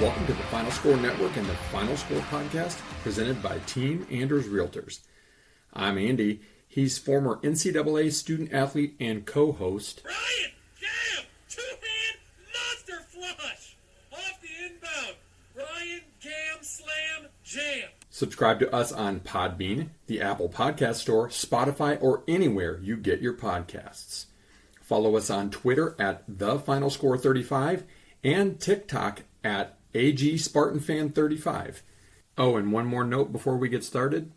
Welcome to the Final Score Network and the Final Score Podcast, presented by Team Anders Realtors. I'm Andy. He's former NCAA student athlete and co-host. Ryan, jam! Two-hand monster flush! Off the inbound. Ryan, Gam, slam, jam. Subscribe to us on Podbean, the Apple Podcast Store, Spotify, or anywhere you get your podcasts. Follow us on Twitter at TheFinalScore35 and TikTok at AGSpartanFan35. Oh, and one more note before we get started.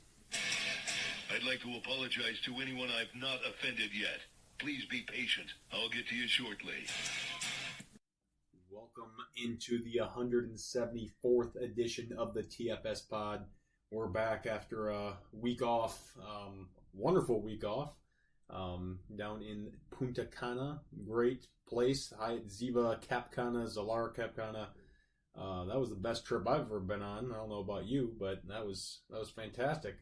I'd like to apologize to anyone I've not offended yet. Please be patient. I'll get to you shortly. Welcome into the 174th edition of the TFS Pod. We're back after a week off, wonderful week off, down in Punta Cana. Great place. Hyatt Ziva Cap Cana, Zalara Cap Cana. That was the best trip I've ever been on. I don't know about you, but that was fantastic.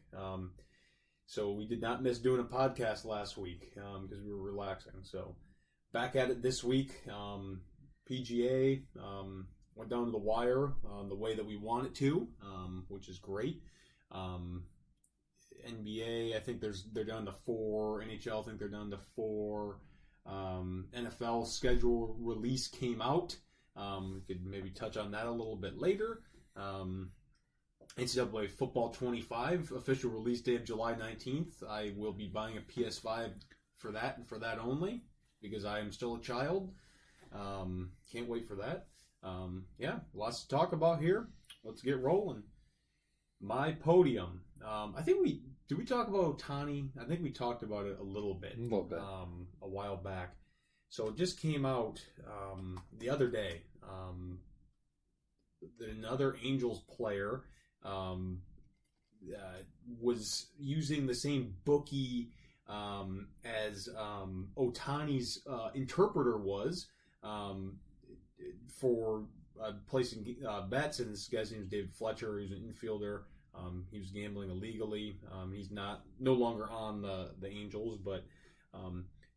So we did not miss doing a podcast last week because we were relaxing. So back at it this week. PGA went down to the wire the way that we want it to, which is great. NBA, I think they're down to 4. NHL, I think they're down to 4. NFL schedule release came out. We could maybe touch on that a little bit later. NCAA Football 25, official release date of July 19th. I will be buying a PS5 for that and for that only, because I am still a child. Can't wait for that. Yeah, lots to talk about here. Let's get rolling. My podium. I think did we talk about Ohtani? I think we talked about it a little bit. A while back. So it just came out the other day that another Angels player was using the same bookie as Ohtani's interpreter was for placing bets. And this guy's name is David Fletcher. He's an infielder. He was gambling illegally. He's no longer on the Angels, but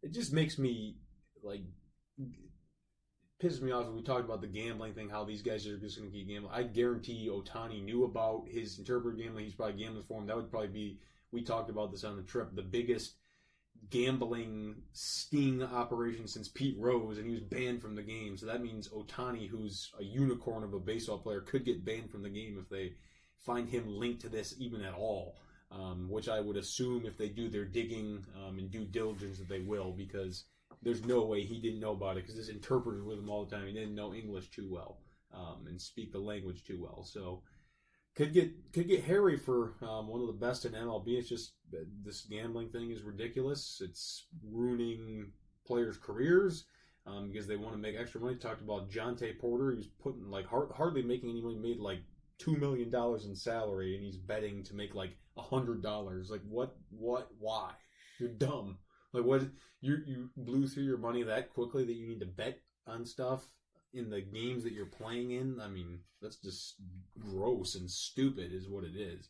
it just makes me pisses me off. We talked about the gambling thing, how these guys are just going to keep gambling. I guarantee Ohtani knew about his interpreter gambling. He's probably gambling for him. That would probably be, we talked about this on the trip, the biggest gambling sting operation since Pete Rose, and he was banned from the game. So that means Ohtani, who's a unicorn of a baseball player, could get banned from the game if they find him linked to this even at all, which I would assume if they do their digging and due diligence that they will, because there's no way he didn't know about it, because this interpreter with him all the time. He didn't know English too well and speak the language too well. So could get hairy for one of the best in MLB. It's just this gambling thing is ridiculous. It's ruining players' careers because they want to make extra money. Talked about Jonte Porter. He was putting hardly making any money. Made like $2 million in salary, and he's betting to make like $100. Like what? Why? You're dumb. Like what? You blew through your money that quickly that you need to bet on stuff in the games that you're playing in. I mean, that's just gross and stupid is what it is.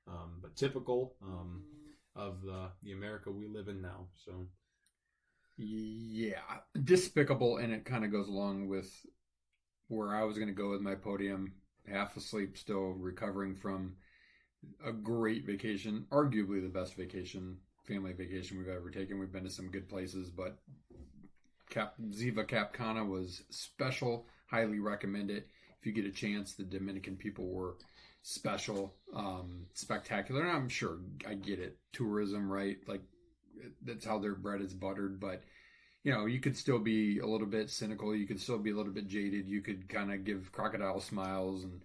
But typical of the America we live in now. So Yeah, despicable, and it kind of goes along with where I was going to go with my podium. Half asleep, still recovering from a great vacation, arguably the best family vacation we've ever taken. We've been to some good places, but Ziva Cap Cana was special. Highly recommend it. If you get a chance, the Dominican people were special, spectacular. And I'm sure, I get it. Tourism, right? Like, that's how their bread is buttered. But, you could still be a little bit cynical. You could still be a little bit jaded. You could kind of give crocodile smiles and,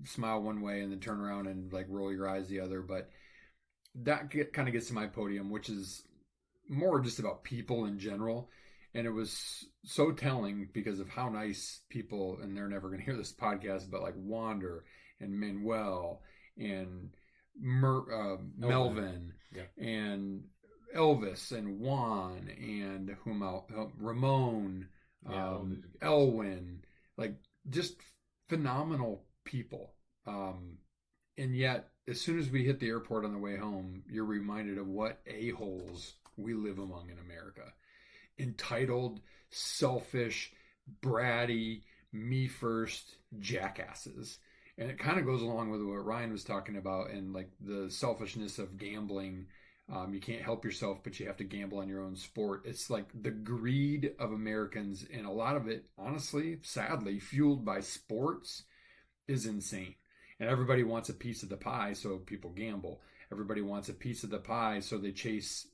smile one way and then turn around and roll your eyes the other. But that kind of gets to my podium, which is more just about people in general. And it was so telling because of how nice people, and they're never going to hear this podcast, but Wander and Manuel and Melvin and Elvis and Juan and Ramon, Elwin, just phenomenal people. And yet, as soon as we hit the airport on the way home, you're reminded of what a-holes we live among in America. Entitled, selfish, bratty, me first jackasses. And it kind of goes along with what Ryan was talking about and like the selfishness of gambling. You can't help yourself, but you have to gamble on your own sport. It's like the greed of Americans, and a lot of it, honestly, sadly, fueled by sports, is insane. And everybody wants a piece of the pie, so people gamble. Everybody wants a piece of the pie, so they chase,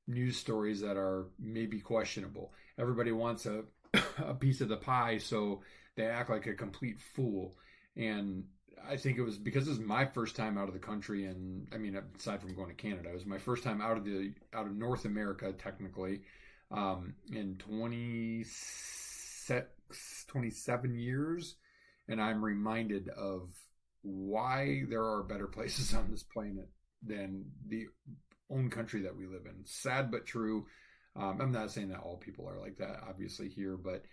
news stories that are maybe questionable. Everybody wants a piece of the pie, so they act like a complete fool. And I think it was because it was my first time out of the country, and I mean, aside from going to Canada, it was my first time out of North America, technically, in 27 years, and I'm reminded of why there are better places on this planet than the own country that we live in. Sad but true. I'm not saying that all people are like that, obviously, here, but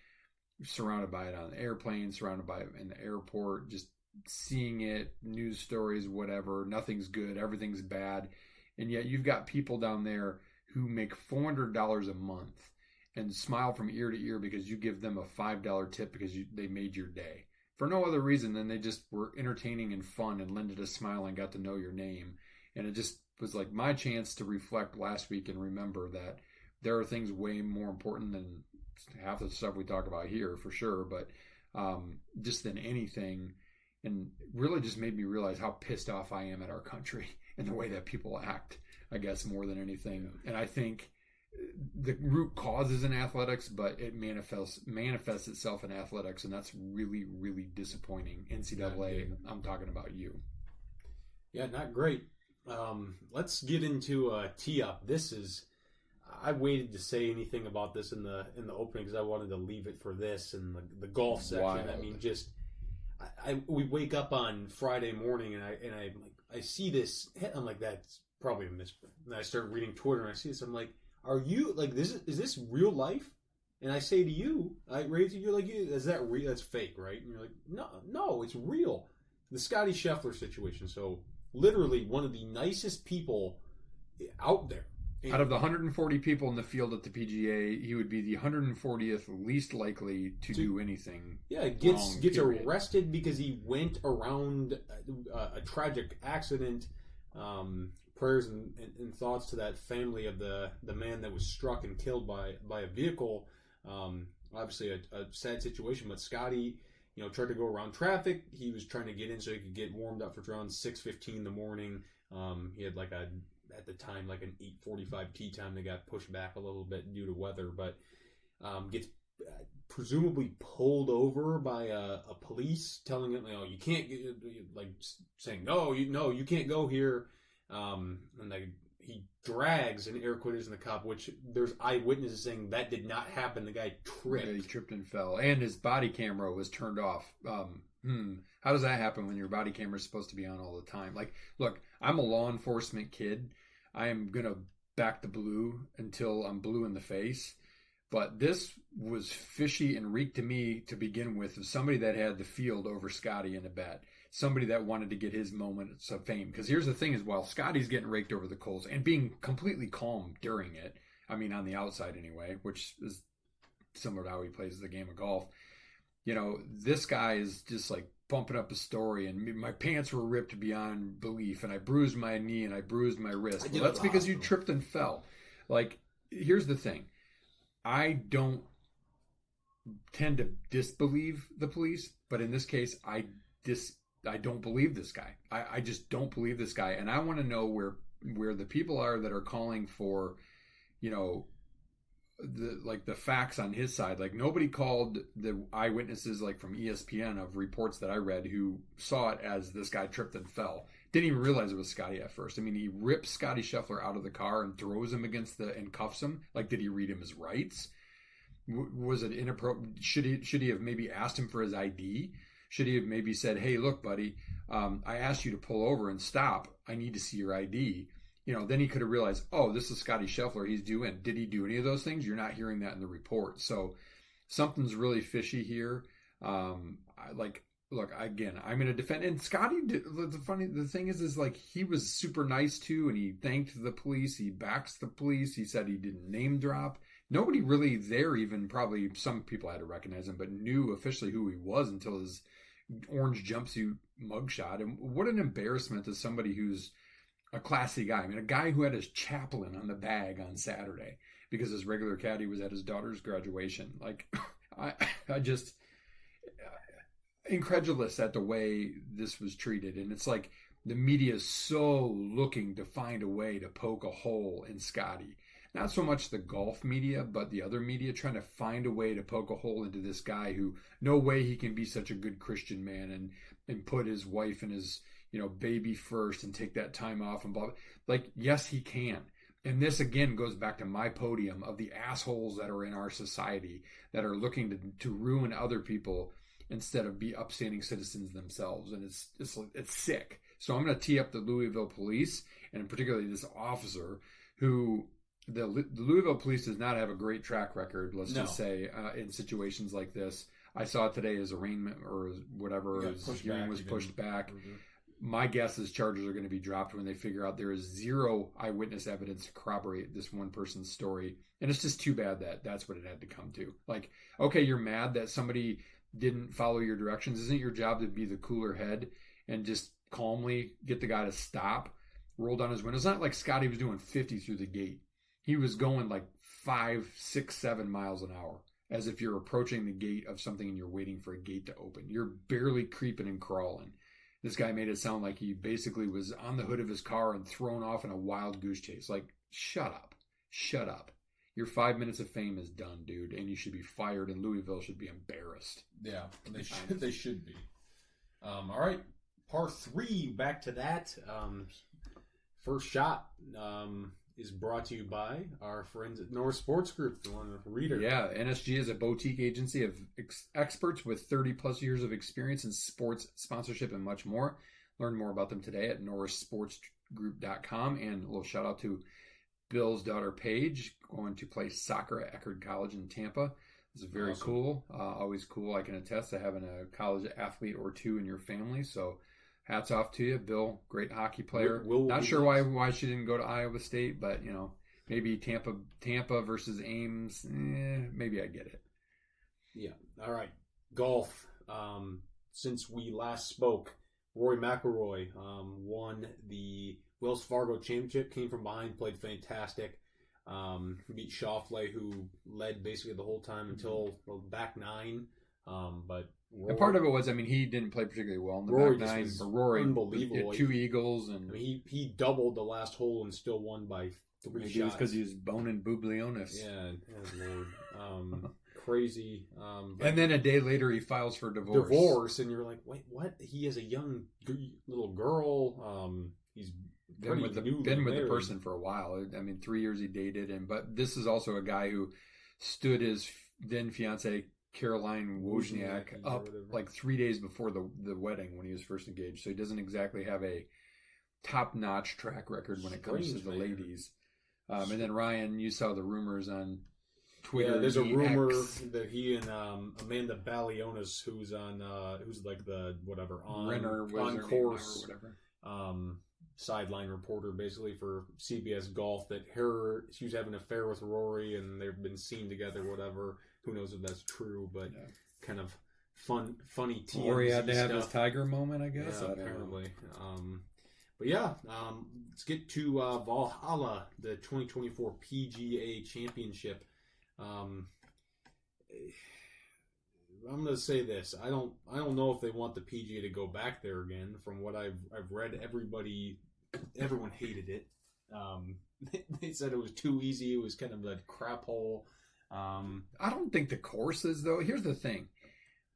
surrounded by it on the airplane, surrounded by it in the airport, just seeing it, news stories, whatever, nothing's good, everything's bad. And yet you've got people down there who make $400 a month and smile from ear to ear because you give them a $5 tip because they made your day. For no other reason than they just were entertaining and fun and lended a smile and got to know your name. And it just was like my chance to reflect last week and remember that there are things way more important than half the stuff we talk about here, for sure, but just than anything. And really just made me realize how pissed off I am at our country and the way that people act, I guess, more than anything. And I think the root cause is in athletics, but it manifests itself in athletics, and that's really, really disappointing. NCAA, I'm talking about you. Yeah, not great. Let's get into tee up. I waited to say anything about this in the opening because I wanted to leave it for this and the golf section. Wild. I mean, we wake up on Friday morning and I see this. I'm like, that's probably a misprint. And I start reading Twitter and I see this. I'm like, are you like this? Is this real life? And I say to you, you're like, is that real? That's fake, right? And you're like, no, it's real. The Scotty Scheffler situation. So literally one of the nicest people out there. Out of the 140 people in the field at the PGA, he would be the 140th least likely to do anything. Yeah, gets arrested because he went around a tragic accident. Prayers and thoughts to that family of the man that was struck and killed by a vehicle. Obviously a sad situation, but Scotty, tried to go around traffic. He was trying to get in so he could get warmed up for around 6:15 in the morning. He had at the time, like an 8:45 tee time that got pushed back a little bit due to weather, but gets presumably pulled over by a police telling him, you can't get, saying, no, you can't go here. And he drags in air quotes in the cop, which there's eyewitnesses saying that did not happen. The guy tripped. Yeah, he tripped and fell, and his body camera was turned off. How does that happen when your body camera is supposed to be on all the time? Like, look, I'm a law enforcement kid. I am going to back the blue until I'm blue in the face. But this was fishy and reeked to me to begin with of somebody that had the field over Scotty in a bet. Somebody that wanted to get his moments of fame. Because here's the thing is, while Scotty's getting raked over the coals and being completely calm during it, I mean, on the outside anyway, which is similar to how he plays the game of golf, this guy is just like bumping up a story, and my pants were ripped beyond belief, and I bruised my knee and I bruised my wrist. Well, that's because you tripped and fell. Like, here's the thing. I don't tend to disbelieve the police, but in this case, I don't believe this guy. I just don't believe this guy, and I want to know where the people are that are calling for, the facts on his side. Like, nobody called the eyewitnesses, like from ESPN, of reports that I read, who saw it as this guy tripped and fell. Didn't even realize it was Scotty at first. I mean, he rips Scotty Scheffler out of the car and throws him and cuffs him. Like, did he read him his rights? Was it inappropriate? Should he have maybe asked him for his ID? Should he have maybe said, hey, look, buddy, I asked you to pull over and stop. I need to see your ID. Then he could have realized, oh, this is Scotty Scheffler. He's due in. Did he do any of those things? You're not hearing that in the report. So something's really fishy here. Look, again, I'm going to defend. And Scotty, the thing is like, he was super nice too, and he thanked the police. He backs the police. He said he didn't name drop. nobody really there even, probably some people had to recognize him, but knew officially who he was until his orange jumpsuit mugshot. And what an embarrassment to somebody who's a classy guy. I mean, a guy who had his chaplain on the bag on Saturday because his regular caddy was at his daughter's graduation. Like, I just incredulous at the way this was treated. And it's like the media is so looking to find a way to poke a hole in Scotty. Not so much the golf media, but the other media trying to find a way to poke a hole into this guy who no way he can be such a good Christian man and put his wife and his, baby first and take that time off and blah, blah. Like, yes, he can. And this again goes back to my podium of the assholes that are in our society that are looking to ruin other people instead of be upstanding citizens themselves. And it's sick. So I'm going to tee up the Louisville police, and particularly this officer who the Louisville police does not have a great track record, let's just say, in situations like this. I saw today his arraignment or whatever, his hearing was pushed back. Mm-hmm. My guess is charges are going to be dropped when they figure out there is zero eyewitness evidence to corroborate this one person's story. And it's just too bad that that's what it had to come to. Like, okay, you're mad that somebody didn't follow your directions. Isn't your job to be the cooler head and just calmly get the guy to stop, roll down his window? It's not like Scotty was doing 50 through the gate. He was going like 5, 6, 7 miles an hour, as if you're approaching the gate of something and you're waiting for a gate to open. You're barely creeping and crawling. This guy made it sound like he basically was on the hood of his car and thrown off in a wild goose chase. Like, shut up. Shut up. Your 5 minutes of fame is done, dude, and you should be fired, and Louisville should be embarrassed. Yeah, they should be. All right, par 3, back to that. First shot is brought to you by our friends at Norris Sports Group, the one reader. Yeah, NSG is a boutique agency of experts with 30-plus years of experience in sports sponsorship and much more. Learn more about them today at norrissportsgroup.com. And a little shout-out to Bill's daughter, Paige, going to play soccer at Eckerd College in Tampa. It's very awesome. Cool. Always cool, I can attest to having a college athlete or two in your family. So hats off to you, Bill. Great hockey player. Not sure why she didn't go to Iowa State, but maybe Tampa versus Ames. Maybe I get it. Yeah. All right. Golf. Since we last spoke, Rory McIlroy won the Wells Fargo Championship. Came from behind, played fantastic. Beat Schauffele, who led basically the whole time until back 9. But Rory, and part of it was, he didn't play particularly well in the back 9. But Rory, unbelievable. 2 eagles, and he doubled the last hole and still won by 3 shots. It was because he was boning Bublionis. Yeah, Lord. Crazy. And then a day later, he files for divorce. And you're like, wait, what? He has a young little girl. He's been with the person for a while. 3 years he dated, but this is also a guy who stood his then fiance Caroline Wozniak up like 3 days before the wedding when he was first engaged. So he doesn't exactly have a top-notch track record when it comes to the ladies. And then Ryan, you saw the rumors on Twitter. Yeah, there's a rumor that he and Amanda Balionis, who's like the whatever on course or whatever. Sideline reporter basically for CBS Golf, that she was having an affair with Rory and they've been seen together, whatever. Who knows if that's true, but kind of funny TMZ Rory had to have stuff. his Tiger moment, I guess. Yeah, apparently. But yeah, let's get to Valhalla, the 2024 PGA Championship. I'm going to say this: I don't know if they want the PGA to go back there again. From what I've read, everyone hated it. They said it was too easy. It was kind of a crap hole. I don't think the course is, though. Here's the thing: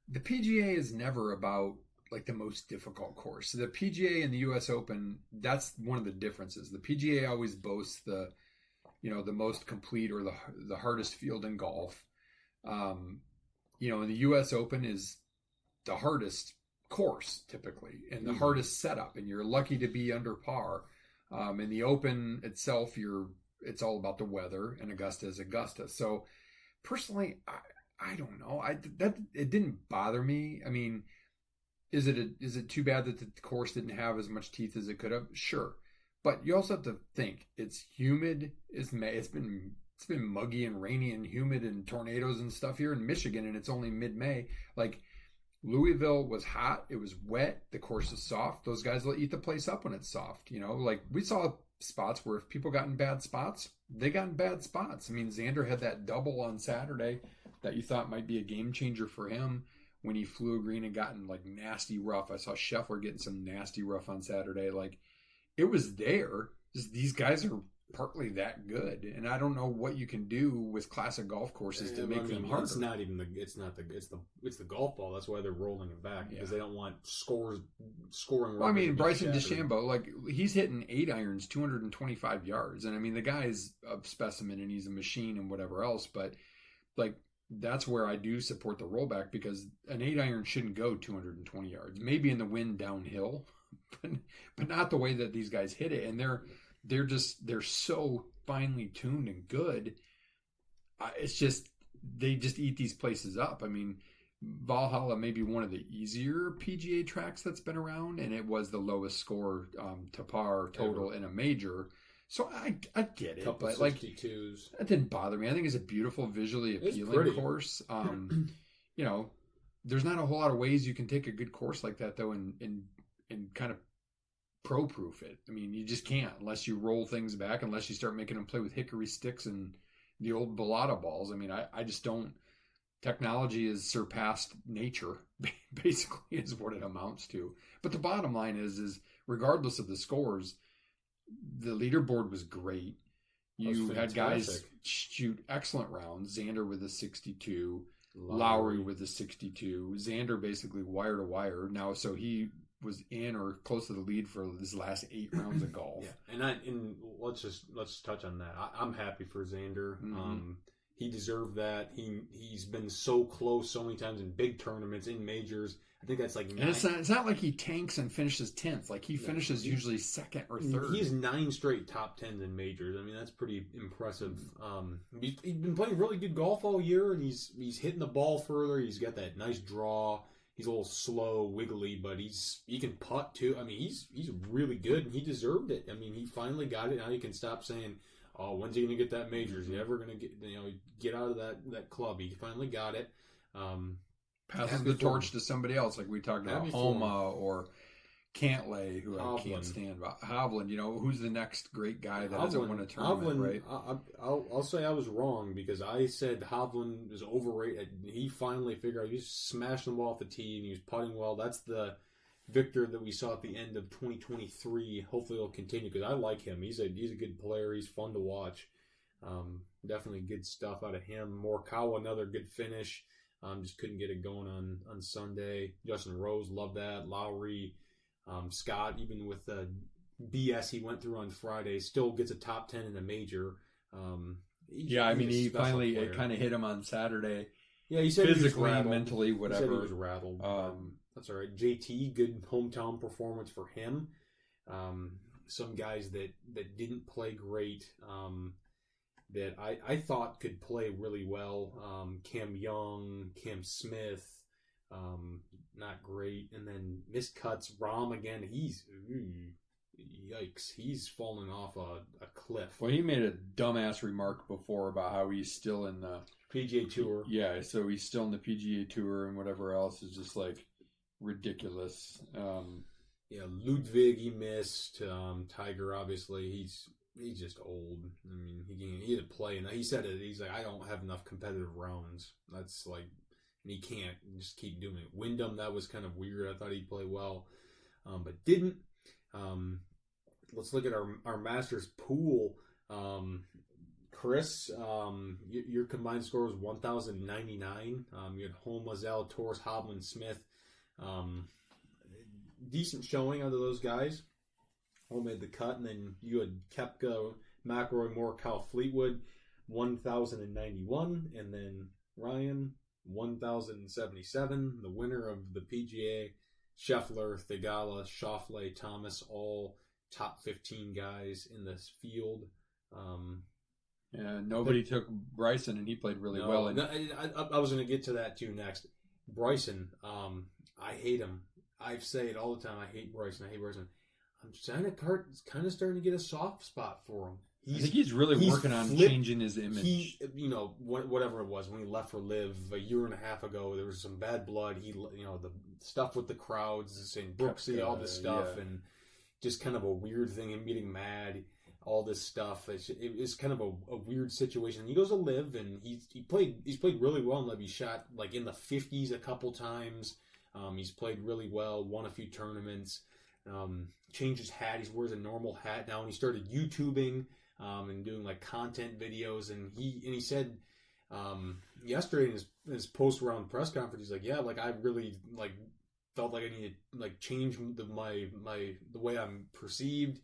the PGA is never about like the most difficult course. The PGA and the U.S. Open, that's one of the differences. The PGA always boasts the most complete or the hardest field in golf. And the U.S. Open is the hardest course typically and the hardest setup, and you're lucky to be under par. In the Open itself, it's all about the weather, and Augusta is Augusta. So personally, I don't know. It didn't bother me. Is it too bad that the course didn't have as much teeth as it could have? Sure. But you also have to think, it's humid. It's been it's been muggy and rainy and humid and tornadoes and stuff here in Michigan, and it's only mid-May. Like, Louisville was hot. It was wet. The course is soft. Those guys will eat the place up when it's soft. You know, like we saw spots where if people got in bad spots, they got in bad spots. I mean, Xander had that double on Saturday that you thought might be a game changer for him when he flew a green and gotten like nasty rough. I saw Scheffler getting some nasty rough on Saturday. Like, it was there. Just these guys are partly that good, and I don't know what you can do with classic golf courses to make them harder. It's not even it's the golf ball. That's why they're rolling it back, because they don't want scoring. Well, I mean, Bryson DeChambeau, like, he's hitting 8 irons 225 yards, and I mean, the guy's a specimen and he's a machine and whatever else, but like, that's where I do support the rollback, because an 8 iron shouldn't go 220 yards. Maybe in the wind downhill, but not the way that these guys hit it, and they're so finely tuned and good. It's just, they just eat these places up. I mean, Valhalla may be one of the easier PGA tracks that's been around, and it was the lowest score to par total in a major. So I get it, couple but like, 62s. That didn't bother me. I think it's a beautiful, visually appealing course. You know, there's not a whole lot of ways you can take a good course like that though, and kind of pro-proof it. I mean, you just can't, unless you roll things back, unless you start making them play with hickory sticks and the old balata balls. I mean, I just don't. Technology has surpassed nature, basically, is what it amounts to. But the bottom line is regardless of the scores, the leaderboard was great. You had guys shoot excellent rounds. Xander with a 62, Lowry with a 62. Xander basically wire to wire now, so he was in or close to the lead for his last 8 rounds of golf. Yeah, and let's touch on that. I'm happy for Xander. Mm-hmm. He deserved that. He's been so close so many times in big tournaments, in majors. I think that's like 9. And it's not like he tanks and finishes 10th. Like, he finishes usually 2nd or 3rd. He has 9 straight top 10s in majors. I mean, that's pretty impressive. He's been playing really good golf all year, and he's hitting the ball further. He's got that nice draw. He's a little slow, wiggly, but he can putt too. I mean, he's really good, and he deserved it. I mean, he finally got it. Now you can stop saying, "Oh, when's he going to get that major? Is he ever going to get out of that club?" He finally got it. Passes the torch to somebody else, like we talked about Homa or Cantlay, who I can't stand. But Hovland, who's the next great guy that hasn't won a tournament, right? I'll say I was wrong, because I said Hovland was overrated. He finally figured out, he was smashing the ball off the tee and he was putting well. That's the Victor that we saw at the end of 2023. Hopefully it'll continue, because I like him. He's a good player. He's fun to watch. Definitely good stuff out of him. Morikawa, another good finish. Just couldn't get it going on Sunday. Justin Rose, love that. Lowry. Scott, even with the BS he went through on Friday, still gets a top 10 in a major. He finally, it kind of hit him on Saturday. Yeah, he said physically, he was mentally, whatever. He said he was rattled. That's all right. JT, good hometown performance for him. Some guys that didn't play great, that I thought could play really well. Cam Young, Cam Smith. Not great, and then missed cuts. Rahm again. Yikes! He's fallen off a cliff. Well, he made a dumbass remark before about how he's still in the PGA Tour. Yeah, so he's still in the PGA Tour, and whatever else is just like ridiculous. Ludwig he missed. Tiger, obviously, he's just old. I mean, he had to play, and he said it. He's like, I don't have enough competitive rounds. That's like. And he can't just keep doing it. Wyndham, that was kind of weird. I thought he'd play well, but didn't. Let's look at our Masters pool. Chris, your combined score was 1,099. You had Homa, Zalatoris, Hovland, Smith. Decent showing out of those guys. All made the cut. And then you had Koepka, McIlroy, Morikawa, Fleetwood, 1,091. And then Ryan, 1,077. The winner of the PGA, Scheffler, Theegala, Schauffele, Thomas, all top 15 guys in this field. Nobody took Bryson, and he played really well. And I was going to get to that too next. Bryson, I hate him. I say it all the time. I hate Bryson. I'm kind of starting to get a soft spot for him. I think he's really working on changing his image. Whatever it was when he left for Live a year and a half ago, there was some bad blood. The stuff with the crowds and Brooksy, all this stuff, and just kind of a weird thing. Him getting mad, all this stuff. It's kind of a weird situation. He goes to Live, and he's played really well in Live. He shot like in the 50s a couple times. He's played really well. Won a few tournaments. Changed his hat. He wears a normal hat now, and he started YouTubing. And doing like content videos, and he said yesterday in his post round press conference, he's like, yeah, like I really like felt like I needed to like change the way I'm perceived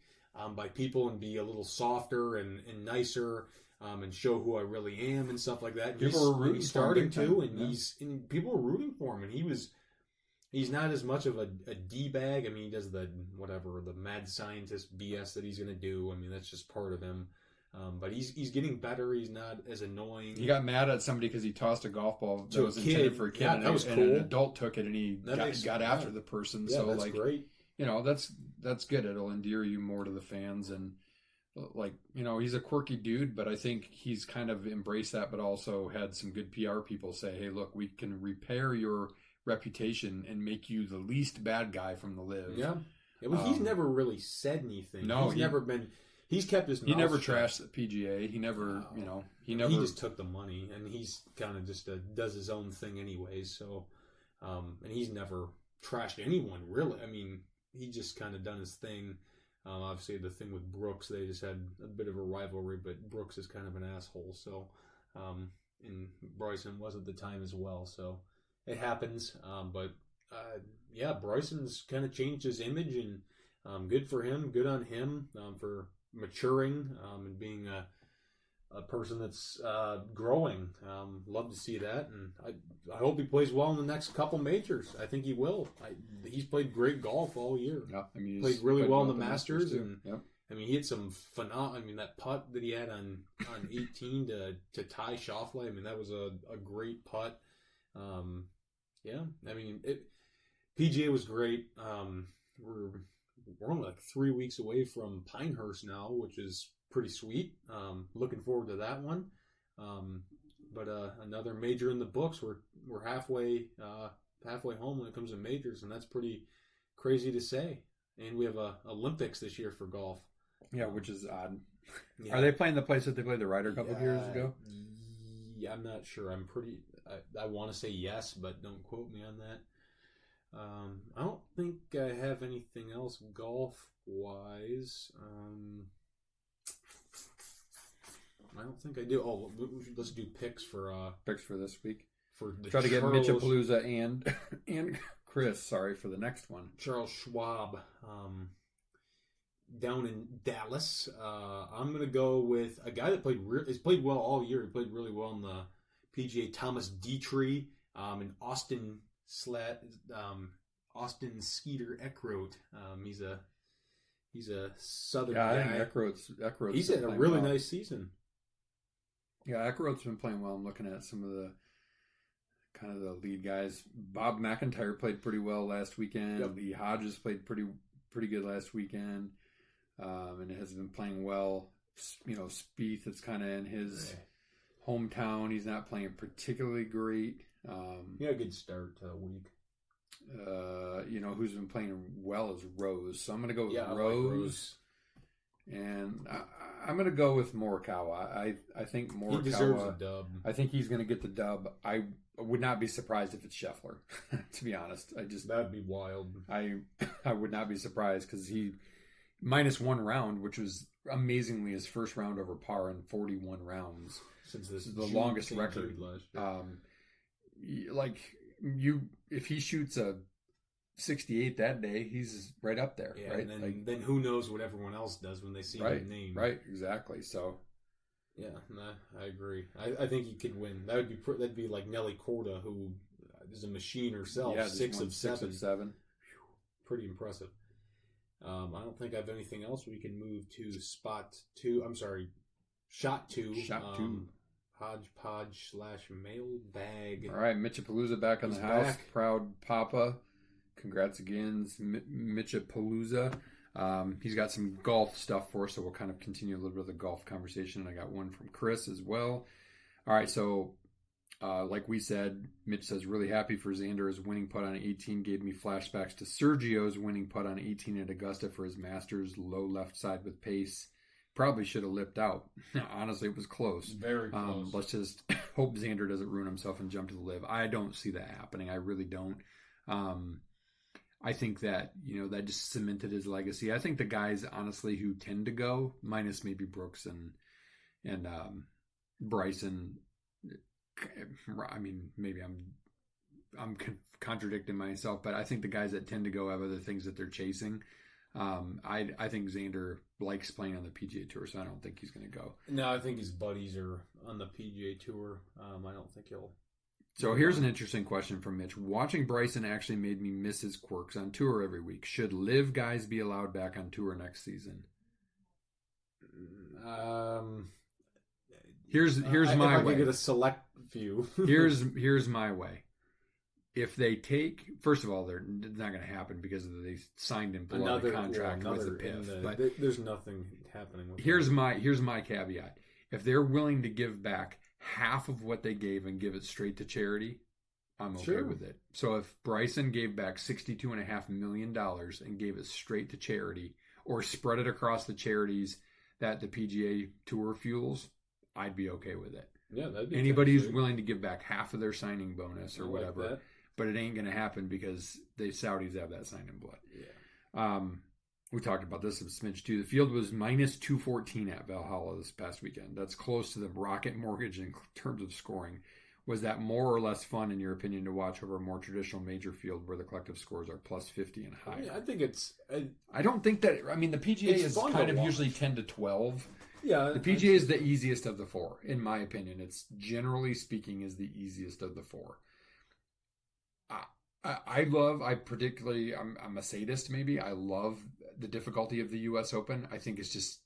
by people and be a little softer and nicer and show who I really am and stuff like that. And people were rooting for him to, and people were rooting for him, and he's not as much of a D-bag. I mean, he does the mad scientist BS that he's going to do. I mean, that's just part of him. But he's getting better. He's not as annoying. He got mad at somebody because he tossed a golf ball that was intended for a kid. Yeah, that was cool. And an adult took it, and he got after the person. Yeah, so, that's great. That's good. It'll endear you more to the fans. And, he's a quirky dude, but I think he's kind of embraced that, but also had some good PR people say, hey, look, we can repair your reputation and make you the least bad guy from the Live. Yeah. Well, he's never really said anything. No, he's kept his mouth He never shut. Trashed the PGA. He never, he just took the money, and he's kind of just does his own thing anyways. So, and he's never trashed anyone really. I mean, he just kind of done his thing. Obviously, the thing with Brooks, they just had a bit of a rivalry, but Brooks is kind of an asshole. So, and Bryson was at the time as well. So. It happens, but Bryson's kind of changed his image, and good for him, good on him for maturing and being a person that's growing. Love to see that, and I hope he plays well in the next couple majors. I think he will. He's played great golf all year. Yeah, I mean, played really well in the Masters, and yep. I mean, he had some phenomenal. I mean, that putt that he had on 18 to tie Schauffele. I mean, that was a great putt. I mean, PGA was great. We're only like 3 weeks away from Pinehurst now, which is pretty sweet. Looking forward to that one. But another major in the books. We're halfway home when it comes to majors, and that's pretty crazy to say. And we have Olympics this year for golf. Yeah, which is odd. Yeah. Are they playing the place that they played the Ryder a couple of years ago? Yeah, I'm not sure. I want to say yes, but don't quote me on that. I don't think I have anything else golf-wise. I don't think I do. Oh, let's do picks for this week. For the Try to get Mitch-a-Palooza and Chris, for the next one. Charles Schwab down in Dallas. I'm going to go with a guy that has played well all year. He played really well in the PGA, Thomas Dietrich, and Austin Skeeter Eckroat. He's a Southern guy. I think Eckroat's he's had a really nice season. Yeah, Eckroat's been playing well. I'm looking at some of the kind of the lead guys. Bob McIntyre played pretty well last weekend. Yep. Lee Hodges played pretty good last weekend, and has been playing well. Spieth is kind of in his hometown. He's not playing particularly great. He had a good start to the week. Who's been playing well is Rose. So I'm going to go with Rose. Like Rose. And I'm going to go with Morikawa. I think Morikawa. He deserves a dub. I think he's going to get the dub. I would not be surprised if it's Scheffler, to be honest. That'd be wild. I would not be surprised because he minus one round, which was amazingly his first round over par in 41 rounds. Since this is the longest record. If he shoots a 68 that day, he's right up there. Yeah, right? and then who knows what everyone else does when they see his name. Right, exactly. So, yeah, I agree. I think he could win. That'd be like Nelly Korda, who is a machine herself. Yeah, 6 of 7. Pretty impressive. I don't think I have anything else. We can move to shot 2. Shot 2. Hodgepodge / mailbag. All right, Mitch-a-Palooza back in the house. Back. Proud Papa. Congrats again, Mitch-a-Palooza. He's got some golf stuff for us, so we'll kind of continue a little bit of the golf conversation. I got one from Chris as well. All right, so like we said, Mitch says, really happy for Xander's winning putt on 18. Gave me flashbacks to Sergio's winning putt on 18 at Augusta for his Masters, low left side with pace. Probably should have lipped out. Honestly, it was close. Very close. Let's just hope Xander doesn't ruin himself and jump to the live. I don't see that happening. I really don't. I think that, that just cemented his legacy. I think the guys, honestly, who tend to go, minus maybe Brooks and Bryson, I mean, maybe I'm contradicting myself, but I think the guys that tend to go have other things that they're chasing. I think Xander likes playing on the PGA Tour, so I don't think he's going to go. No, I think his buddies are on the PGA Tour. I don't think he'll. So here's an interesting question from Mitch. Watching Bryson actually made me miss his quirks on tour every week. Should live guys be allowed back on tour next season? Here's my way. I get a select few. here's my way. If they take, first of all, they're not going to happen because they signed in blood a contract with the PIF. But there's nothing happening with here's my caveat. If they're willing to give back half of what they gave and give it straight to charity, I'm okay with it. So if Bryson gave back $62.5 million and gave it straight to charity, or spread it across the charities that the PGA Tour fuels, I'd be okay with it. Yeah, that'd be anybody who's willing to give back half of their signing bonus or whatever. But it ain't going to happen because the Saudis have that sign in blood. Yeah. We talked about this with Smidge too. The field was minus 214 at Valhalla this past weekend. That's close to the Rocket Mortgage in terms of scoring. Was that more or less fun, in your opinion, to watch over a more traditional major field where the collective scores are plus 50 and higher? I think it's... I don't think that... I mean, the PGA is kind of usually 10 to 12. Yeah. The PGA is the easiest of the four, in my opinion. It's, generally speaking, is the easiest of the four. I'm a sadist maybe. I love the difficulty of the U.S. Open. I think it's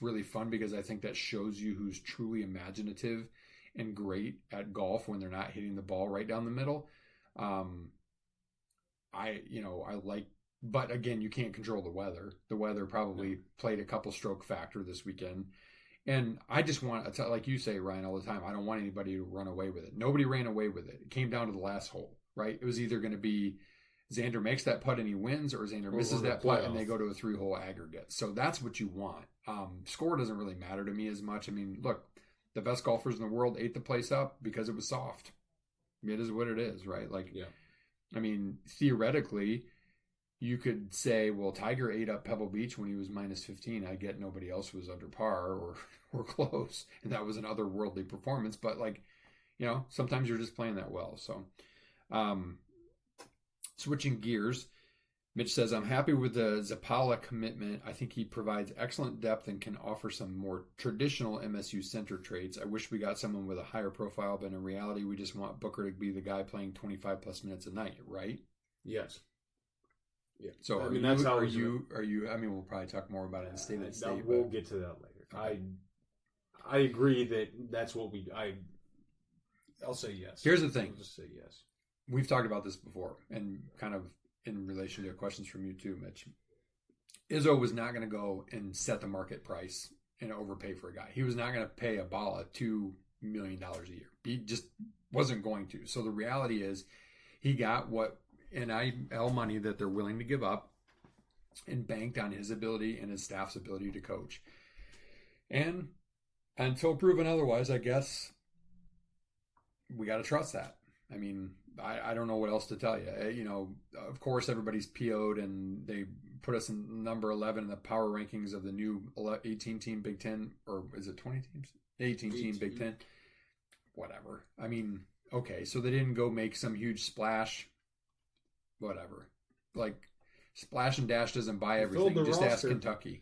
really fun because I think that shows you who's truly imaginative and great at golf when they're not hitting the ball right down the middle. But again, you can't control the weather. The weather probably played a couple stroke factor this weekend. And I just want to, like you say, Ryan, all the time, I don't want anybody to run away with it. Nobody ran away with it. It came down to the last hole. Right? It was either going to be Xander makes that putt and he wins, or Xander misses that putt and they go to a 3-hole aggregate. So that's what you want. Score doesn't really matter to me as much. I mean, look, the best golfers in the world ate the place up because it was soft. It is what it is, right? Like, yeah. I mean, theoretically, you could say, well, Tiger ate up Pebble Beach when he was minus 15. I get nobody else was under par or close, and that was an otherworldly performance. But like, sometimes you're just playing that well. So. Switching gears, Mitch says, I'm happy with the Zappala commitment. I think he provides excellent depth and can offer some more traditional MSU center traits. I wish we got someone with a higher profile, but in reality, we just want Booker to be the guy playing 25 plus minutes a night, right? Yes. Yeah. So I mean, are you, I mean, we'll probably talk more about it in State of the State. We'll get to that later. Okay. I agree that's what I'll say yes. Here's the thing. I'll just say yes. We've talked about this before, and kind of in relation to questions from you too, Mitch. Izzo was not going to go and set the market price and overpay for a guy. He was not going to pay Abala $2 million a year. He just wasn't going to. So the reality is he got what NIL money that they're willing to give up and banked on his ability and his staff's ability to coach. And until proven otherwise, I guess we got to trust that. I mean, I don't know what else to tell you. Of course, everybody's PO'd and they put us in number 11 in the power rankings of the new 18-team Big Ten, or is it 20 teams? 18-team Big Ten. Whatever. I mean, okay, so they didn't go make some huge splash. Whatever. Like, Splash and Dash doesn't buy everything. Just ask Kentucky.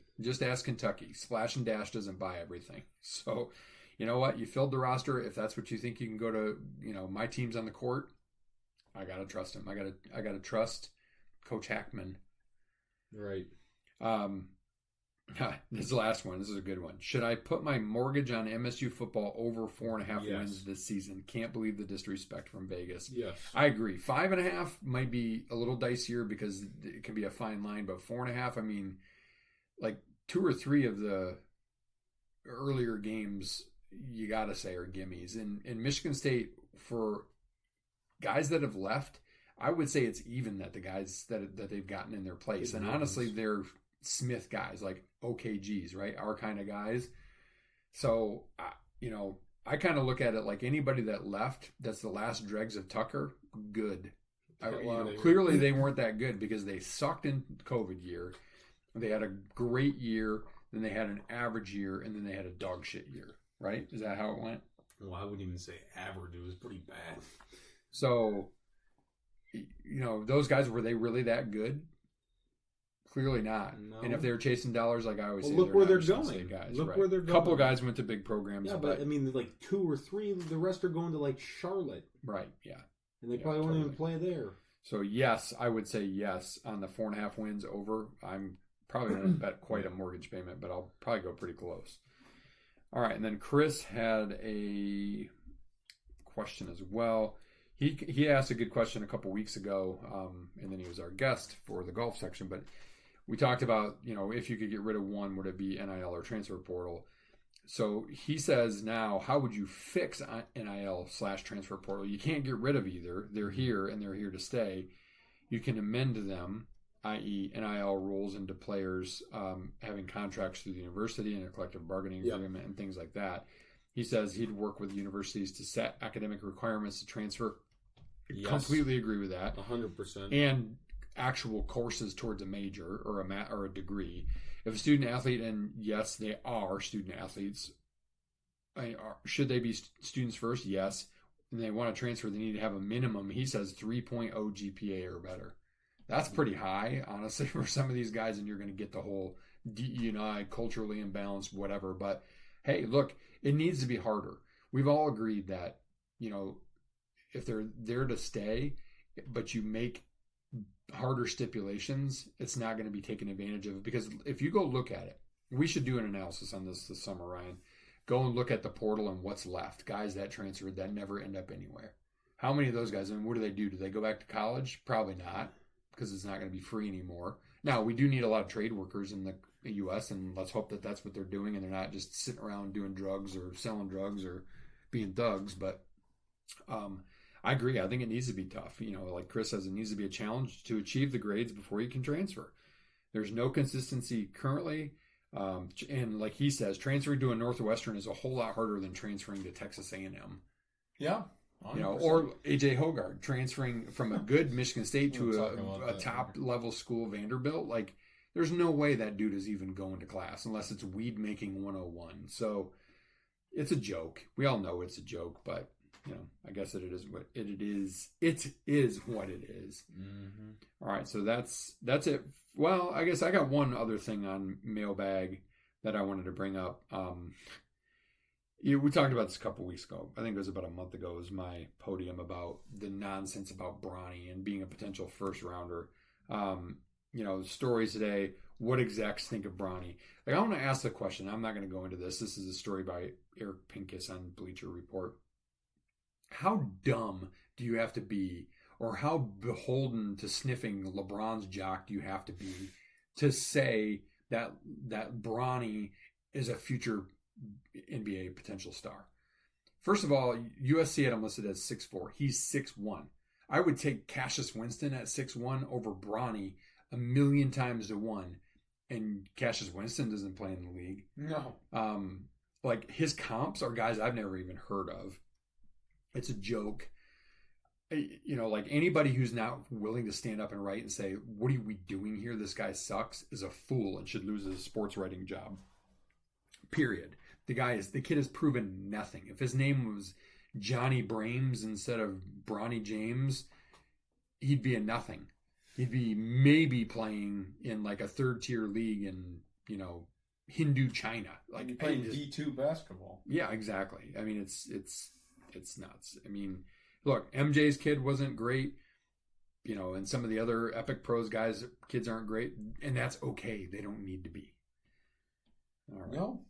Splash and Dash doesn't buy everything. So, you know what? You filled the roster. If that's what you think you can go to, my team's on the court, I got to trust him. I got to trust Coach Hackman. Right. This last one. This is a good one. Should I put my mortgage on MSU football over 4.5 wins this season? Can't believe the disrespect from Vegas. Yes. I agree. 5.5 might be a little dicier because it can be a fine line, but 4.5, I mean, like 2 or 3 of the earlier games you got to say are gimmies. And Michigan State, for guys that have left, I would say it's even that the guys that they've gotten in their place. And honestly, they're Smith guys, like OKGs, right? Our kind of guys. So, I kind of look at it like anybody that left, that's the last dregs of Tucker, good. Clearly they weren't that good because they sucked in COVID year. They had a great year, then they had an average year, and then they had a dog shit year, right? Is that how it went? Well, I wouldn't even say average. It was pretty bad. So, those guys, were they really that good? Clearly not. No. And if they were chasing dollars, like I always say, look where they're going. Guys, look right? where they're going. A couple guys went to big programs. Yeah, but I mean, like 2 or 3, the rest are going to like Charlotte. Right, yeah. And they probably won't even play there. So, yes, I would say yes on the 4.5 wins over. I'm probably going to bet quite a mortgage payment, but I'll probably go pretty close. All right, and then Chris had a question as well. He asked a good question a couple weeks ago, and then he was our guest for the golf section. But we talked about, if you could get rid of one, would it be NIL or transfer portal? So he says now, how would you fix NIL/transfer portal? You can't get rid of either. They're here, and they're here to stay. You can amend them, i.e. NIL rules into players having contracts through the university and a collective bargaining agreement and things like that. He says he'd work with universities to set academic requirements to transfer. Yes. Completely agree with that. 100%. And actual courses towards a major or a degree. If a student athlete, and yes, they are student athletes, should they be students first? Yes. And they want to transfer, they need to have a minimum. He says 3.0 GPA or better. That's pretty high, honestly, for some of these guys, and you're going to get the whole DE&I, culturally imbalanced, whatever. But hey, look, it needs to be harder. We've all agreed that, if they're there to stay, but you make harder stipulations, it's not going to be taken advantage of. Because if you go look at it, we should do an analysis on this summer, Ryan. Go and look at the portal and what's left. Guys that transferred that never end up anywhere. How many of those guys, and what do? Do they go back to college? Probably not, because it's not going to be free anymore. Now, we do need a lot of trade workers in the U.S., and let's hope that that's what they're doing, and they're not just sitting around doing drugs or selling drugs or being thugs. But I agree. I think it needs to be tough. Like Chris says, it needs to be a challenge to achieve the grades before you can transfer. There's no consistency currently. And like he says, transferring to a Northwestern is a whole lot harder than transferring to Texas A&M. Yeah. 100%. Or A.J. Hogarth transferring from a good Michigan State to a top-level school, Vanderbilt. Like, there's no way that dude is even going to class unless it's weed-making 101. So it's a joke. We all know it's a joke, but I guess it is what it is. It is what it is. Mm-hmm. All right, so that's it. Well, I guess I got one other thing on mailbag that I wanted to bring up. We talked about this a couple weeks ago. I think it was about a month ago. It was my podium about the nonsense about Bronny and being a potential first rounder. Stories today. What execs think of Bronny? Like, I want to ask the question. I'm not going to go into this. This is a story by Eric Pincus on Bleacher Report. How dumb do you have to be, or how beholden to sniffing LeBron's jock do you have to be to say that Bronny is a future NBA potential star? First of all, USC had him listed as 6'4". He's 6'1". I would take Cassius Winston at 6'1" over Bronny 1,000,000 times to 1. And Cassius Winston doesn't play in the league. No. Like, his comps are guys I've never even heard of. It's a joke. Like, anybody who's not willing to stand up and write and say, what are we doing here? This guy sucks, is a fool and should lose his sports writing job. Period. The kid has proven nothing. If his name was Johnny Brames instead of Bronny James, he'd be a nothing. He'd be maybe playing in like a third-tier league in, Hindu China. Like, you playing D2 basketball. Yeah, exactly. I mean, it's nuts. I mean, look, MJ's kid wasn't great, and some of the other Epic Pros kids aren't great, and that's okay. They don't need to be. All right. No.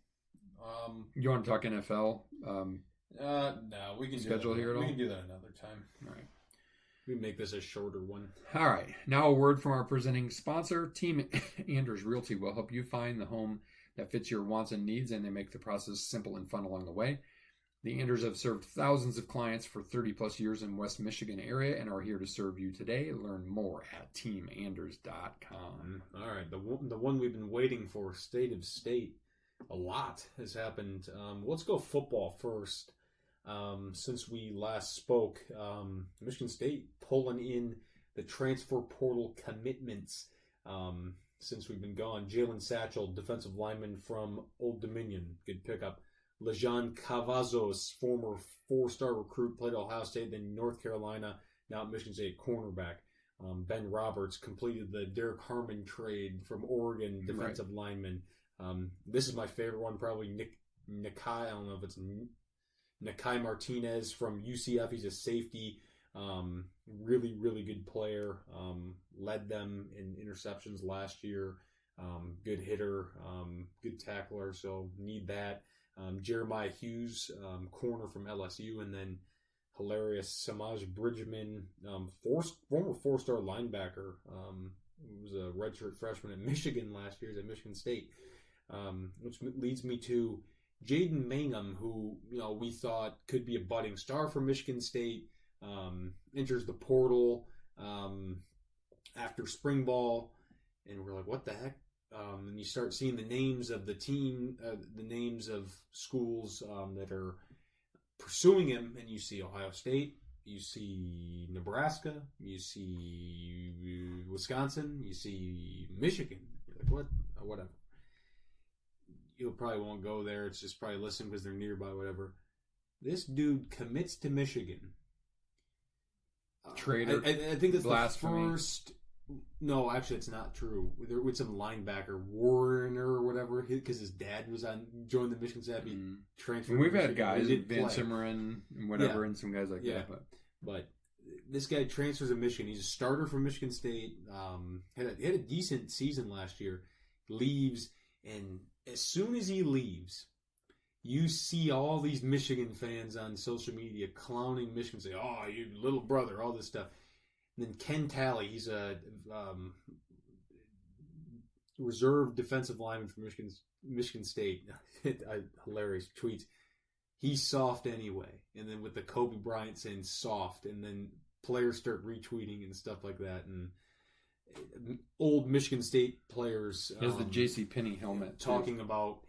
You want to talk NFL? No, we can schedule do that. here at all? We can do that another time. All right. We make this a shorter one. All right. Now a word from our presenting sponsor. Team Anders Realty will help you find the home that fits your wants and needs, and they make the process simple and fun along the way. The Anders have served thousands of clients for 30-plus years in West Michigan area and are here to serve you today. Learn more at teamanders.com. All right. The one we've been waiting for, State of State. A lot has happened. Let's go football first. Since we last spoke, Michigan State pulling in the transfer portal commitments since we've been gone. Jalen Satchel, defensive lineman from Old Dominion, good pickup. Lejon Cavazos, former 4-star recruit, played at Ohio State, then North Carolina, now at Michigan State, cornerback. Ben Roberts completed the Derek Harmon trade from Oregon, defensive lineman. This is my favorite one, probably Nakai. I don't know if it's Nakai Martinez from UCF. He's a safety. Really, really good player. Led them in interceptions last year. Good hitter. Good tackler. So need that. Jeremiah Hughes, corner from LSU, and then hilarious Samaj Bridgman, former 4-star linebacker. Was a redshirt freshman at Michigan last year. He's at Michigan State, which leads me to Jaden Mangum, who we thought could be a budding star for Michigan State. Enters the portal after spring ball, and we're like, what the heck? And you start seeing the names of the team, the names of schools that are pursuing him, and you see Ohio State, you see Nebraska, you see Wisconsin, you see Michigan. You're like, what? Whatever. You probably won't go there. It's just probably listen because they're nearby, whatever. This dude commits to Michigan. Traitor. I think it's blasphemy. The first. No, actually, it's not true. There was some linebacker, Warner or whatever, because his dad joined the Michigan staff. He transferred. And we've had guys, Van Simmeren and whatever, and some guys like that. But this guy transfers to Michigan. He's a starter for Michigan State. Had a decent season last year. Leaves, and as soon as he leaves, you see all these Michigan fans on social media clowning Michigan, say, "Oh, you little brother," all this stuff. And then Ken Talley, he's a reserve defensive lineman for Michigan State. Hilarious tweets. He's soft anyway. And then with the Kobe Bryant saying soft, and then players start retweeting and stuff like that. And old Michigan State players. He has the J.C. Penney helmet. Talking about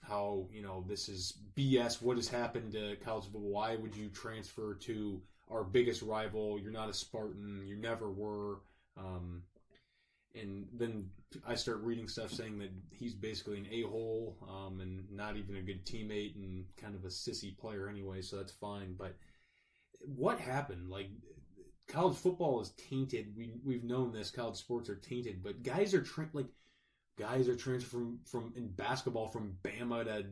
how, this is BS. What has happened to college football? Why would you transfer to our biggest rival? You're not a Spartan. You never were. And then I start reading stuff saying that he's basically an a-hole and not even a good teammate and kind of a sissy player anyway, so that's fine. But what happened? Like, college football is tainted. We've known this. College sports are tainted. But guys are transferred from in basketball from Bama to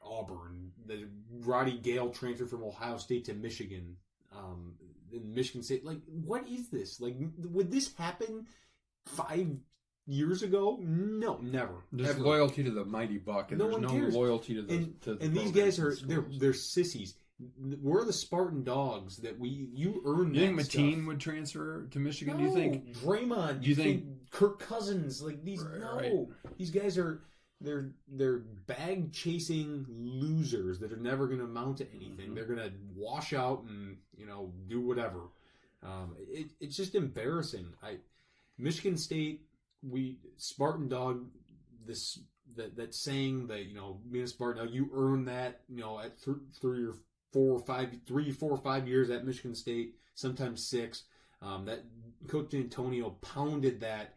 Auburn. The Roddy Gale transferred from Ohio State to Michigan. In Michigan State, like, what is this? Like, would this happen 5 years ago? No, never. There's ever. Loyalty to the mighty buck, and there's no cares. loyalty to the. And these guys are they're sissies. We're the Spartan dogs that you earn. You think that Mateen stuff. would transfer to Michigan? No, Do you think Draymond? Do you think Kirk Cousins? Like these? Right. No, these guys are they're bag chasing losers that are never going to amount to anything. Mm-hmm. They're going to wash out and do whatever. It's just embarrassing. Michigan State, Spartan dog. That saying that being a Spartan dog, you earn that at 3 or 5 years at Michigan State, sometimes 6. That Coach Antonio pounded that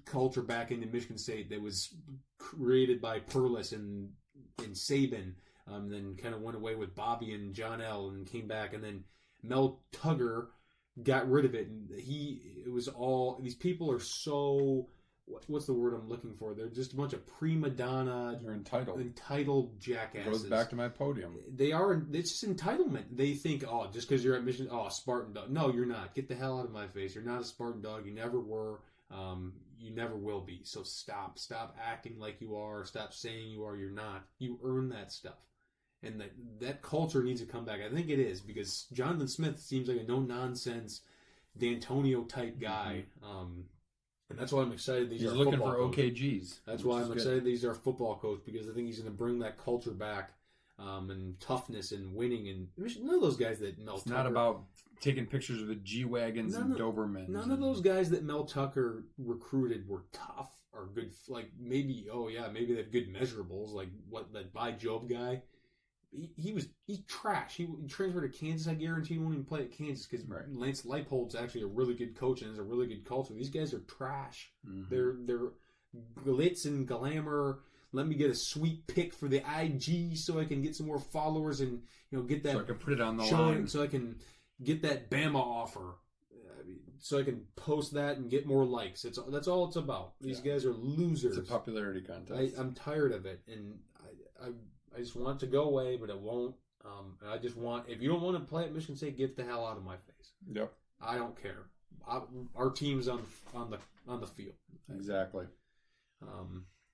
culture back into Michigan State that was created by Perlis and Saban. Then kind of went away with Bobby and John L. and came back, and then Mel Tugger got rid of it. And it was all these people are so. What's the word I'm looking for? They're just a bunch of prima donna. They're entitled jackasses. Goes back to my podium. They are. It's just entitlement. They think, just because you're at Michigan, Spartan dog. No, you're not. Get the hell out of my face. You're not a Spartan dog. You never were. You never will be. So stop acting like you are. Stop saying you are. You're not. You earn that stuff. And that culture needs to come back. I think it is, because Jonathan Smith seems like a no-nonsense D'Antonio type guy. And that's why I'm excited He's looking for OKGs. That's why I'm excited that he's our football coach, because I think he's going to bring that culture back, and toughness and winning. And none of those guys that Mel It's Tucker... not about taking pictures with G-Wagons and Dobermans. None of those guys that Mel Tucker recruited were tough or good. Like, maybe they have good measurables, like what that By Job guy. He's trash. He transferred to Kansas. I guarantee he won't even play at Kansas, because Lance Leipold's actually a really good coach and has a really good culture. These guys are trash. They're glitz and glamour. Let me get a sweet pick for the IG so I can get some more followers and get that. So I can put it on the line. So I can get that Bama offer. So I can post that and get more likes. That's all it's about. These guys are losers. It's a popularity contest. I'm tired of it, and I just want it to go away, but it won't. And I just want, if you don't want to play at Michigan State, get the hell out of my face. Yep. I don't care. Our team's on the field. Exactly.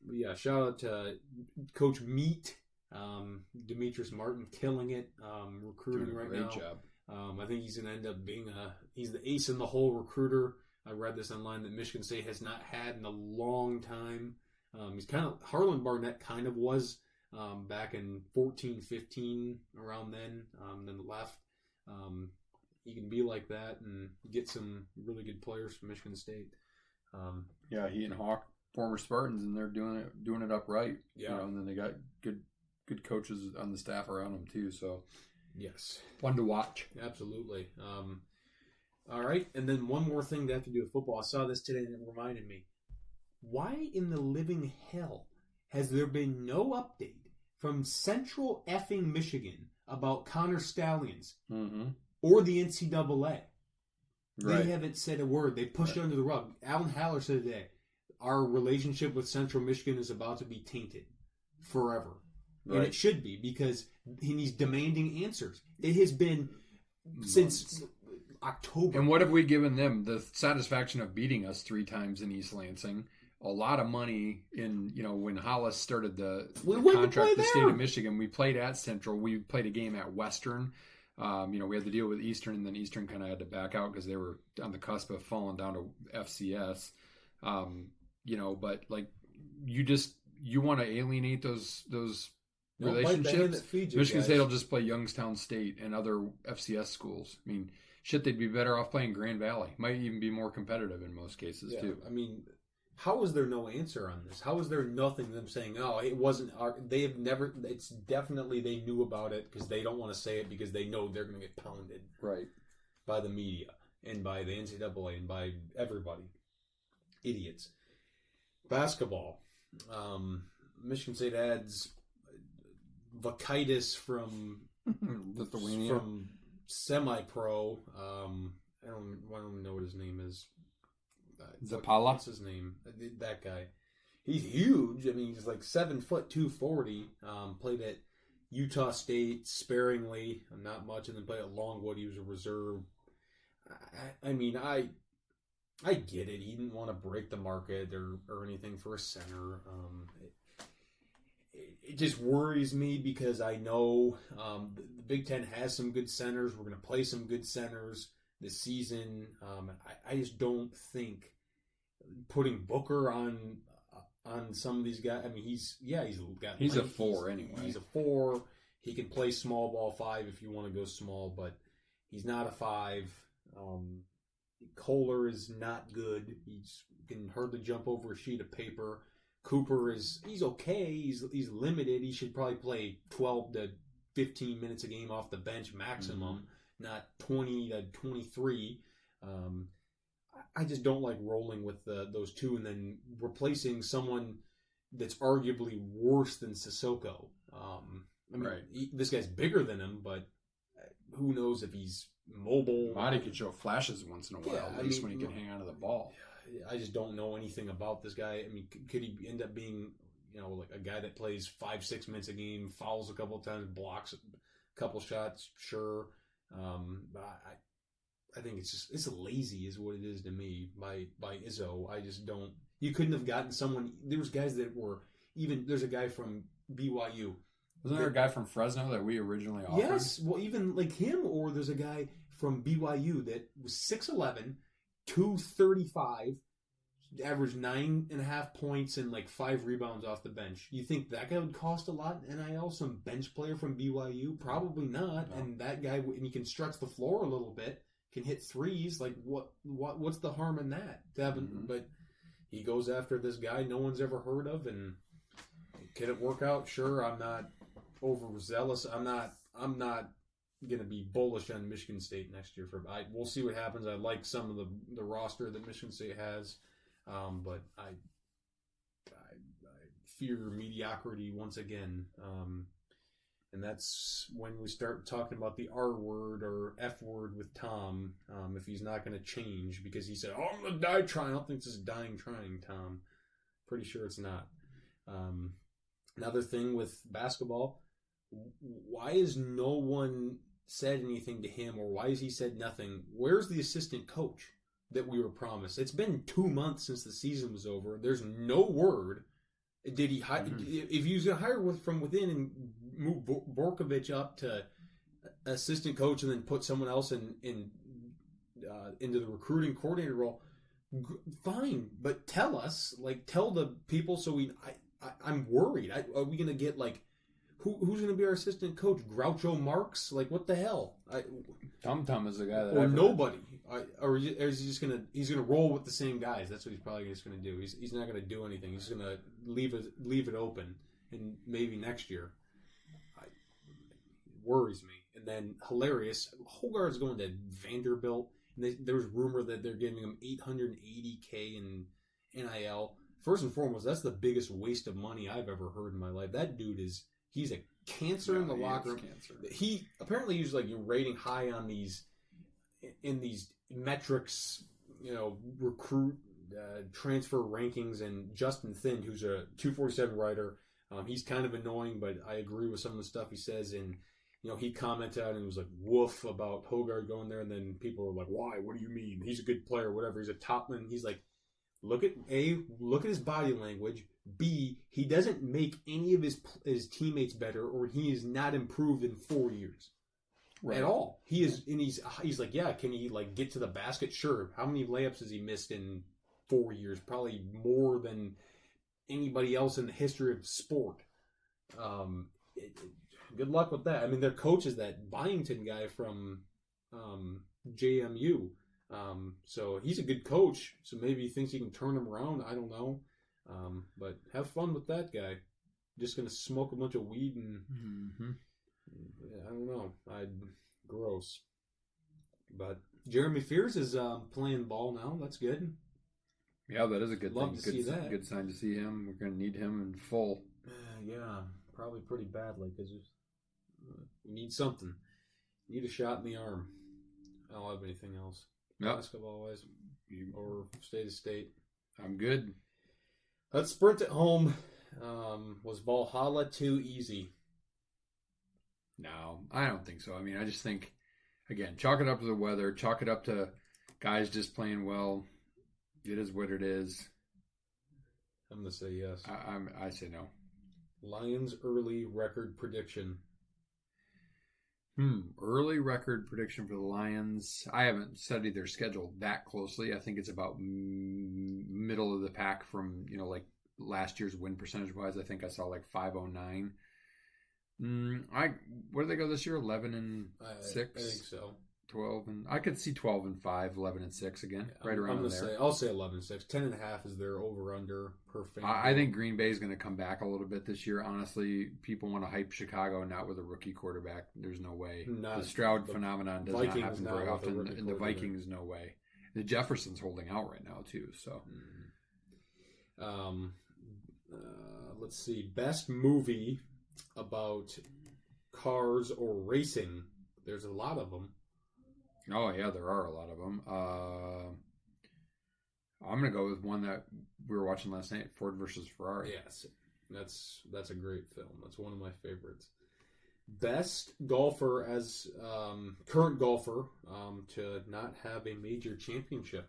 But yeah, shout out to Coach Meat, Demetrius Martin, killing it, recruiting right now. Great job. I think he's going to end up being he's the ace in the hole recruiter. I read this online that Michigan State has not had in a long time. He's kind of, Harlan Barnett kind of was back in 14-15, around then left. He can be like that and get some really good players from Michigan State. He and Hawk, former Spartans, and they're doing it upright. Yeah, and then they got good coaches on the staff around them too. So yes, fun to watch. Absolutely. All right, and then one more thing that have to do with football. I saw this today and it reminded me. Why in the living hell has there been no update from Central effing Michigan about Connor Stallions or the NCAA? They haven't said a word. They pushed it under the rug. Alan Haller said today, our relationship with Central Michigan is about to be tainted forever. Right. And it should be, because he's demanding answers. It has been since October. And what have we given them? The satisfaction of beating us 3 times in East Lansing. A lot of money in, when Hollis started the contract with the state of Michigan. We played at Central. We played a game at Western. We had to deal with Eastern, and then Eastern kind of had to back out because they were on the cusp of falling down to FCS. But like, you want to alienate those relationships. Michigan State will just play Youngstown State and other FCS schools. I mean, shit, they'd be better off playing Grand Valley. Might even be more competitive in most cases too. I mean, how is there no answer on this? How is there nothing them saying, oh, it wasn't they have never, it's definitely they knew about it, because they don't want to say it because they know they're going to get pounded. Right. By the media and by the NCAA and by everybody. Idiots. Basketball. Michigan State adds Vakaitis from semi-pro. I don't even know what his name is. Zapala? What's his name? That guy. He's huge. I mean, he's like 7 foot 240. Played at Utah State sparingly, not much, and then played at Longwood. He was a reserve. I mean, I get it. He didn't want to break the market or anything for a center. It just worries me, because I know the Big Ten has some good centers. We're going to play some good centers this season. I just don't think putting Booker on some of these guys. I mean, he's a 4 anyway. He's a 4. He can play small ball 5 if you want to go small, but he's not a 5. Kohler is not good. He can hardly jump over a sheet of paper. Cooper he's okay. He's limited. He should probably play 12 to 15 minutes a game off the bench maximum, not 20 to 23. I just don't like rolling with those two and then replacing someone that's arguably worse than Sissoko. This guy's bigger than him, but who knows if he's mobile. Marty could show flashes once in a while, at least when he can hang onto the ball. I just don't know anything about this guy. I mean, could he end up being, like a guy that plays 5-6 minutes a game, fouls a couple of times, blocks a couple shots? Sure. I think it's lazy is what it is to me by Izzo. I just don't. You couldn't have gotten someone. There's guys that were there's a guy from BYU Wasn't there a guy from Fresno that we originally offered? Yes, well, even like him, or there's a guy from BYU that was 6'11", 235, averaged 9.5 points and like 5 rebounds off the bench. You think that guy would cost a lot in NIL? Some bench player from BYU? Probably not. No. And that guy, and he can stretch the floor a little bit, can hit threes. Like what's the harm in that? But he goes after this guy no one's ever heard of, and can it work out? Sure, I'm not overzealous. I'm not going to be bullish on Michigan State next year. We'll see what happens. I like some of the roster that Michigan State has, but I fear mediocrity once again. And that's when we start talking about the R word or F word with Tom, if he's not going to change, because he said, I'm going to die trying. I don't think this is dying trying, Tom. Pretty sure it's not. Another thing with basketball, why has no one said anything to him, or why has he said nothing? Where's the assistant coach that we were promised? It's been 2 months since the season was over. There's no word. Did he hire? If he was going to hire from within and move Borkovich up to assistant coach and then put someone else into the recruiting coordinator role, fine. But tell us, tell the people, so I'm worried. Are we going to get who's going to be our assistant coach? Groucho Marx? What the hell? Tum is the guy that. Or nobody. Or is he just going to? He's going to roll with the same guys. That's what he's probably just going to do. He's not going to do anything. He's going to leave it open, and maybe next year. It worries me. And then hilarious. Hogarth's going to Vanderbilt, and there was rumor that they're giving him $880K in NIL. First and foremost, that's the biggest waste of money I've ever heard in my life. That dude he's a cancer in the locker room. He apparently was rating high on these metrics, recruit transfer rankings, and Justin Thin, who's a 247 writer, he's kind of annoying, but I agree with some of the stuff he says, and he commented and was woof about Hogarth going there, and then people were like, why? What do you mean? He's a good player, whatever. He's a topman. He's like, look at his body language. B, he doesn't make any of his teammates better, or he is not improved in 4 years. Right. At all. He is, and he's like, yeah, can he get to the basket? Sure. How many layups has he missed in 4 years? Probably more than anybody else in the history of sport. Good luck with that. I mean, their coach is that Byington guy from JMU. So he's a good coach. So maybe he thinks he can turn him around. I don't know. But have fun with that guy. Just gonna smoke a bunch of weed and I don't know. Gross. But Jeremy Fears is playing ball now. That's good. Yeah, that is a good thing. Love to see that. Good sign to see him. We're gonna need him in full. Yeah, probably pretty badly because we need something. Need a shot in the arm. I don't have anything else. Yep. Basketball-wise, or state of state. I'm good. Let's sprint it home. Was Valhalla too easy? No, I don't think so. I mean, I just think, again, chalk it up to the weather. Chalk it up to guys just playing well. It is what it is. I'm going to say yes. I say no. Lions early record prediction. Early record prediction for the Lions. I haven't studied their schedule that closely. I think it's about middle of the pack from, last year's win percentage wise. I think I saw 509. Where did they go this year? 11-6? I think so. 12 and I could see 12-5, 11-6 again, right around there. I'll say 11-6. 10.5 is their over/under per fan. I think Green Bay is going to come back a little bit this year. Honestly, people want to hype Chicago, not with a rookie quarterback. There's no way. The Stroud phenomenon does not happen very often, and the Vikings, no way. The Jefferson's holding out right now too. So, let's see. Best movie about cars or racing. There's a lot of them. Oh, yeah, there are a lot of them. I'm going to go with one that we were watching last night, Ford versus Ferrari. Yes, that's a great film. That's one of my favorites. Best golfer as current golfer to not have a major championship.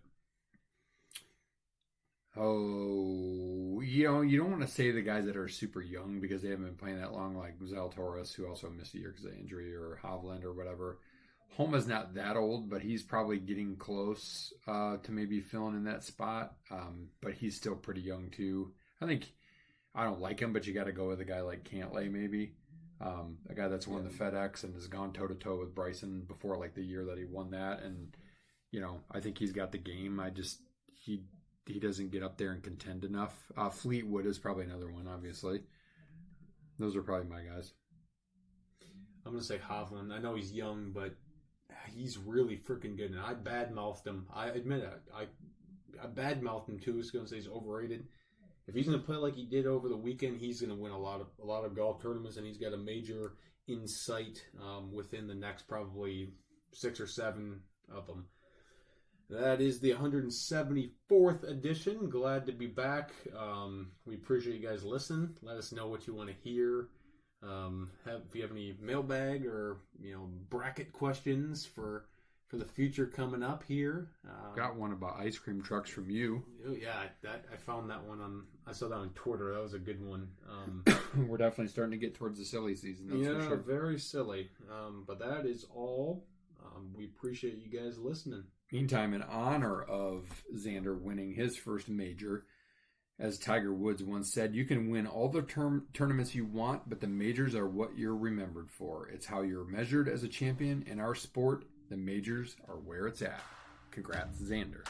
Oh, you don't want to say the guys that are super young because they haven't been playing that long, like Zalatoris, who also missed a year because of injury, or Hovland or whatever. Homa's not that old, but he's probably getting close to maybe filling in that spot. But he's still pretty young too. I don't like him, but you got to go with a guy like Cantlay maybe. A guy that's won the FedEx and has gone toe to toe with Bryson before, like the year that he won that. And I think he's got the game. He doesn't get up there and contend enough. Fleetwood is probably another one, obviously. Those are probably my guys. I'm going to say Hovland. I know he's young, but he's really freaking good. And I badmouthed him. I admit it. I badmouthed him too. I was going to say he's overrated. If he's going to play like he did over the weekend, he's going to win a lot of golf tournaments, and he's got a major insight within the next probably 6 or 7 of them. That is the 174th edition. Glad to be back. We appreciate you guys listening. Let us know what you want to hear. If you have any mailbag or bracket questions for the future coming up here. Got one about ice cream trucks from you. Oh, yeah, I found that one I saw that on Twitter. That was a good one. We're definitely starting to get towards the silly season. That's for sure. Very silly. But that is all. We appreciate you guys listening. Meantime, in honor of Xander winning his first major, as Tiger Woods once said, you can win all the tournaments you want, but the majors are what you're remembered for. It's how you're measured as a champion in our sport. The majors are where it's at. Congrats, Xander.